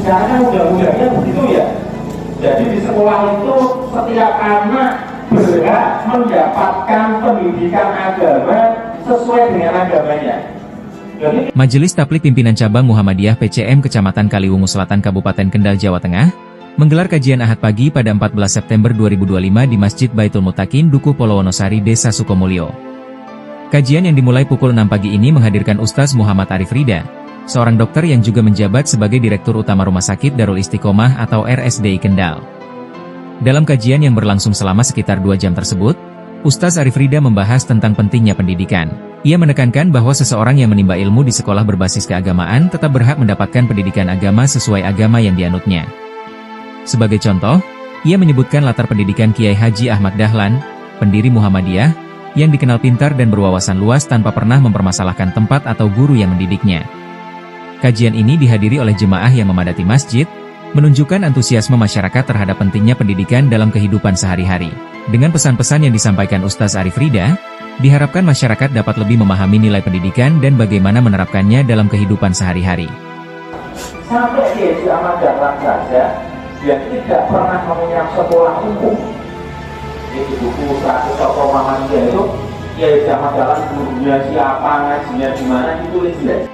Sekarang kan undang-undangnya begitu ya. Jadi di sekolah itu setiap anak berhak mendapatkan pendidikan agama sesuai dengan agamanya. Majelis Tabligh Pimpinan Cabang Muhammadiyah PCM Kecamatan Kaliwungu Selatan Kabupaten Kendal, Jawa Tengah, menggelar kajian Ahad pagi pada 14 September 2025 di Masjid Baitul Mutakin Dukuh Polowonosari, Desa Sukomulyo. Kajian yang dimulai pukul 6 pagi ini menghadirkan Ustaz Muhammad Arif Rida, seorang dokter yang juga menjabat sebagai Direktur Utama Rumah Sakit Darul Istiqomah atau RSDI Kendal. Dalam kajian yang berlangsung selama sekitar 2 jam tersebut, Ustaz Arif Rida membahas tentang pentingnya pendidikan. Ia menekankan bahwa seseorang yang menimba ilmu di sekolah berbasis keagamaan tetap berhak mendapatkan pendidikan agama sesuai agama yang dianutnya. Sebagai contoh, ia menyebutkan latar pendidikan Kiai Haji Ahmad Dahlan, pendiri Muhammadiyah, yang dikenal pintar dan berwawasan luas tanpa pernah mempermasalahkan tempat atau guru yang mendidiknya. Kajian ini dihadiri oleh jemaah yang memadati masjid, menunjukkan antusiasme masyarakat terhadap pentingnya pendidikan dalam kehidupan sehari-hari. Dengan pesan-pesan yang disampaikan Ustaz Arif Rida, diharapkan masyarakat dapat lebih memahami nilai pendidikan dan bagaimana menerapkannya dalam kehidupan sehari-hari. Sampai Kiai Ahmad Dahlan saja, dia tidak pernah mengenyam sekolah umum. Itu buku 100 tokoh Muhammadiyah itu, Kiai Ahmad Dahlan gurunya siapa, ngajinya di mana, ditulis jelas.